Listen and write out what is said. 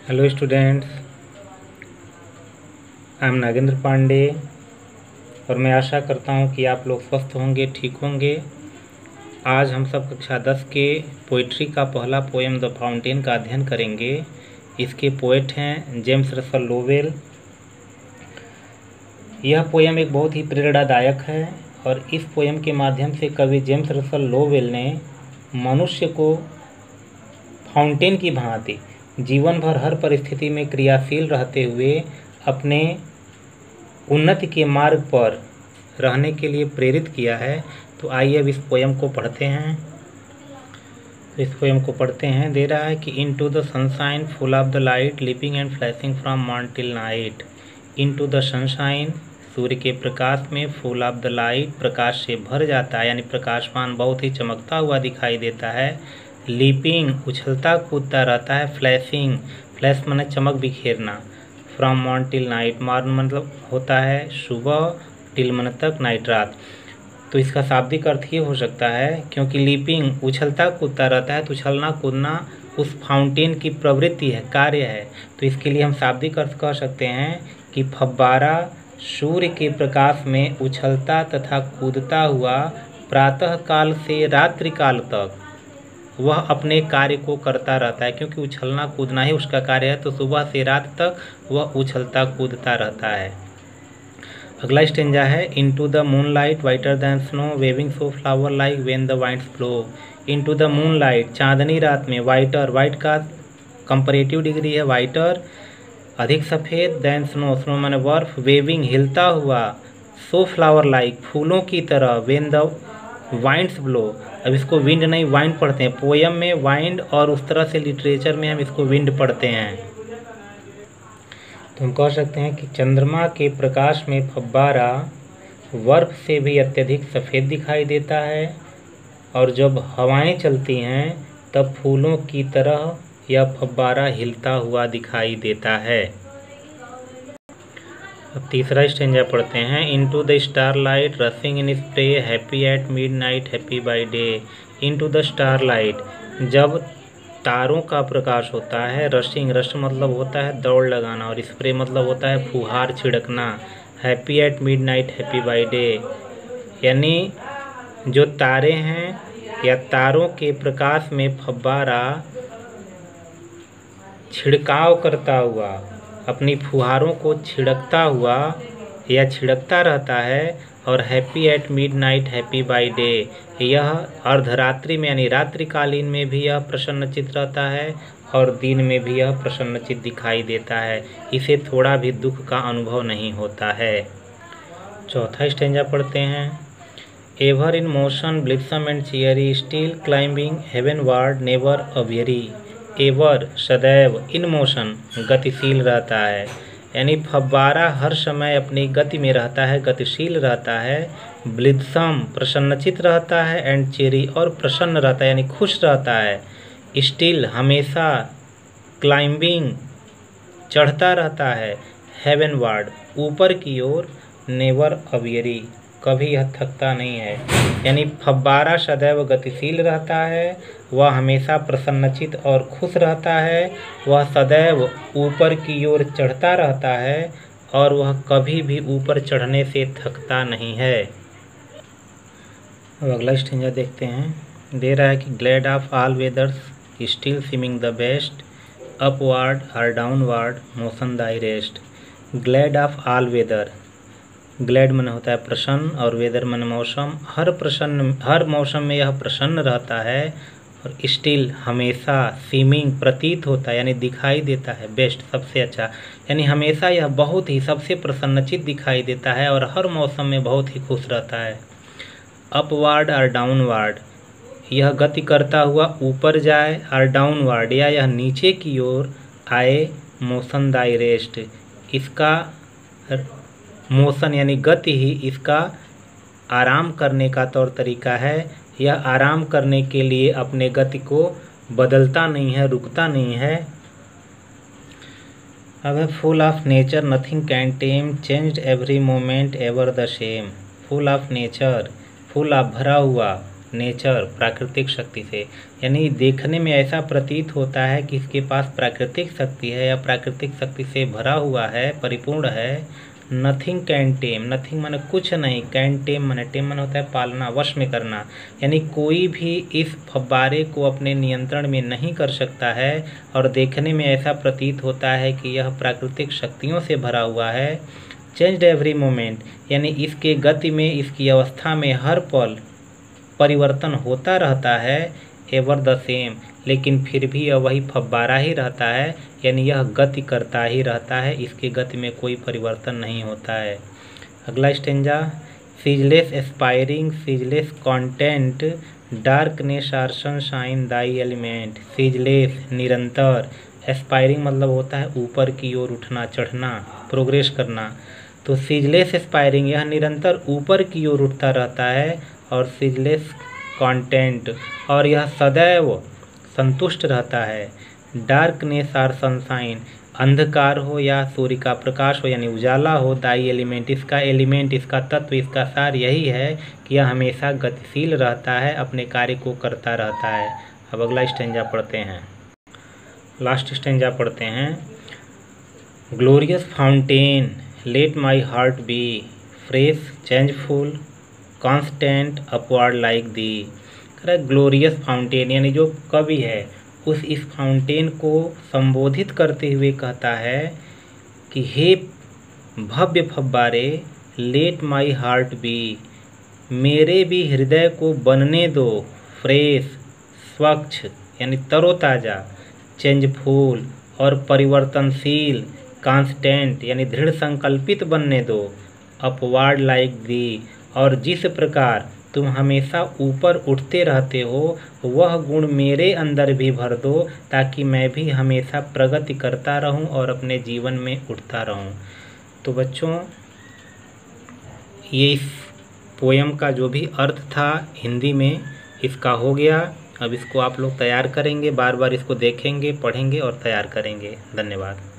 Hello students, I am Nagendra Pandey और मैं आशा करता हूं कि आप लोग स्वस्थ होंगे, ठीक होंगे। आज हम सब कक्षा 10 के पोइट्री का पहला पोएम द फाउंटेन का अध्ययन करेंगे। इसके पोएट हैं जेम्स रसल लोवेल। यह पोएम एक बहुत ही प्रेरणादायक है और इस पोएम के माध्यम से कवि जेम्स रसल लोवेल ने मनुष्य को फाउंटेन की भांति जीवन भर हर परिस्थिति में क्रियाशील रहते हुए अपने उन्नति के मार्ग पर रहने के लिए प्रेरित किया है। तो आइए अब इस पोएम को पढ़ते हैं। दे रहा है कि into the sunshine full of the light leaping and flashing from morn till night. Into the sunshine, सूर्य के प्रकाश में, फुल ऑफ द लाइट, प्रकाश से भर जाता है यानी प्रकाशमान बहुत ही चमकता हुआ दिखाई देता है। लीपिंग, उछलता कूदता रहता है। फ्लैशिंग, फ्लैश माने चमक बिखेरना। From morn till night, morn मतलब होता है सुबह, टिल मन तक, नाइट रात। तो इसका शाब्दिक अर्थ ये हो सकता है क्योंकि लीपिंग उछलता कूदता रहता है तो उछलना कूदना उस फाउंटेन की प्रवृत्ति है, कार्य है। तो इसके लिए हम शाब्दिक अर्थ कह सकते हैं कि फव्वारा सूर्य के प्रकाश में उछलता तथा कूदता हुआ प्रातः काल से रात्रि काल तक वह अपने कार्य को करता रहता है, क्योंकि उछलना कूदना ही उसका कार्य है। तो सुबह से रात तक वह उछलता कूदता रहता है। अगला स्टेंजा है into the moonlight whiter than snow waving so flower like when the winds blow. Into the moonlight, चांदनी रात में, वाइटर, वाइट का कंपैरेटिव डिग्री है वाइटर, अधिक सफ़ेद, दैन स्नो, स्नो माने बर्फ, वेविंग हिलता हुआ, सो फ्लावर लाइक फूलों की तरह, व्हेन द वाइंड्स ब्लो। अब इसको विंड नहीं वाइंड पढ़ते हैं, पोयम में वाइंड और उस तरह से लिटरेचर में हम इसको विंड पढ़ते हैं। तो हम कह सकते हैं कि चंद्रमा के प्रकाश में फव्वारा बर्फ से भी अत्यधिक सफ़ेद दिखाई देता है और जब हवाएं चलती हैं तब फूलों की तरह यह फव्वारा हिलता हुआ दिखाई देता है। अब तीसरा स्टेंजा पढ़ते हैं into the starlight रसिंग in spray happy at midnight happy by day. Into the starlight, जब तारों का प्रकाश होता है, रशिंग, रश मतलब होता है दौड़ लगाना और स्प्रे मतलब होता है फुहार छिड़कना। Happy at midnight happy by day, यानी जो तारे हैं या तारों के प्रकाश में फव्वारा छिड़काव करता हुआ, अपनी फुहारों को छिड़कता हुआ या छिड़कता रहता है। और happy at midnight happy by day, यह अर्धरात्रि में यानी रात्रिकालीन में भी यह प्रसन्नचित रहता है और दिन में भी यह प्रसन्नचित दिखाई देता है। इसे थोड़ा भी दुख का अनुभव नहीं होता है। चौथा स्टेंजा पढ़ते हैं ever in motion blithesome and cheery still climbing heavenward never aweary. Ever सदैव, इन मोशन गतिशील रहता है, यानी फव्वारा हर समय अपनी गति में रहता है, गतिशील रहता है। ब्लित्सम प्रसन्नचित रहता है, एंड चेरी और प्रसन्न रहता है यानी खुश रहता है। स्टिल हमेशा, क्लाइंबिंग चढ़ता रहता है, हेवनवार्ड ऊपर की ओर, नेवर अवियरी कभी यह थकता नहीं है। यानी फव्वारा सदैव गतिशील रहता है, वह हमेशा प्रसन्नचित और खुश रहता है, वह सदैव ऊपर की ओर चढ़ता रहता है और वह कभी भी ऊपर चढ़ने से थकता नहीं है। अब अगला स्टेंजा देखते हैं। दे रहा है कि glad of all weathers still seeming the best upward और downward motion thy rest. Glad of all weather, glad मन होता है प्रसन्न और वेदर मन मौसम, हर मौसम में यह प्रसन्न रहता है और स्टिल हमेशा, सीमिंग प्रतीत होता है यानी दिखाई देता है, बेस्ट सबसे अच्छा, यानी हमेशा यह बहुत ही सबसे प्रसन्नचित दिखाई देता है और हर मौसम में बहुत ही खुश रहता है। अपवार्ड और डाउनवार्ड, यह गति करता हुआ ऊपर जाए, और डाउनवार्ड या यह नीचे की ओर आए, मोशन दाई रेस्ट, इसका मोशन यानी गति ही इसका आराम करने का तौर तरीका है। यह आराम करने के लिए अपने गति को बदलता नहीं है, रुकता नहीं है। अब है full of nature nothing can time changed every moment ever the same. Full of nature, full of भरा हुआ, नेचर, प्राकृतिक शक्ति से। यानी देखने में ऐसा प्रतीत होता है कि इसके पास प्राकृतिक शक्ति है या प्राकृतिक शक्ति से भरा हुआ है, परिपूर्ण है। नथिंग कैन टेम, नथिंग माने कुछ नहीं, कैन टेम माने, टेम माने होता है पालना, वश में करना। यानी कोई भी इस फव्वारे को अपने नियंत्रण में नहीं कर सकता है और देखने में ऐसा प्रतीत होता है कि यह प्राकृतिक शक्तियों से भरा हुआ है। चेंज्ड एवरी मोमेंट, यानी इसके गति में, इसकी अवस्था में हर पल परिवर्तन होता रहता है। एवर द सेम, लेकिन फिर भी यह वही फव्वारा ही रहता है, यानी यह गति करता ही रहता है, इसकी गति में कोई परिवर्तन नहीं होता है। अगला stanza, ceaseless aspiring, ceaseless content, darkness or sunshine thy element. Ceaseless निरंतर, एस्पायरिंग मतलब होता है ऊपर की ओर उठना, चढ़ना, प्रोग्रेस करना। तो सीजलेस एस्पायरिंग, यह निरंतर ऊपर की ओर उठता रहता है। और सीजलेस कंटेंट, और यह सदैव संतुष्ट रहता है। डार्कनेस आर सनशाइन, अंधकार हो या सूर्य का प्रकाश हो यानी उजाला हो, दाई एलिमेंट, इसका एलिमेंट, इसका तत्व, इसका सार यही है कि यह हमेशा गतिशील रहता है, अपने कार्य को करता रहता है। अब अगला स्टेंजा पढ़ते हैं, लास्ट स्टेंजा पढ़ते हैं। Glorious fountain, let my heart be fresh, changeful, constant, upward like thee. Glorious fountain, यानी जो कवि है उस इस फाउंटेन को संबोधित करते हुए कहता है कि हे भव्य फव्वारे, लेट माई हार्ट बी, मेरे भी हृदय को बनने दो फ्रेश, स्वच्छ यानी तरोताज़ा, चेंजफुल और परिवर्तनशील, कांस्टेंट यानी दृढ़ संकल्पित बनने दो, अपवार्ड लाइक दी, और जिस प्रकार तुम हमेशा ऊपर उठते रहते हो वह गुण मेरे अंदर भी भर दो, ताकि मैं भी हमेशा प्रगति करता रहूं और अपने जीवन में उठता रहूं। तो बच्चों, ये इस पोयम का जो भी अर्थ था हिंदी में इसका हो गया। अब इसको आप लोग तैयार करेंगे, बार बार इसको देखेंगे, पढ़ेंगे और तैयार करेंगे। धन्यवाद।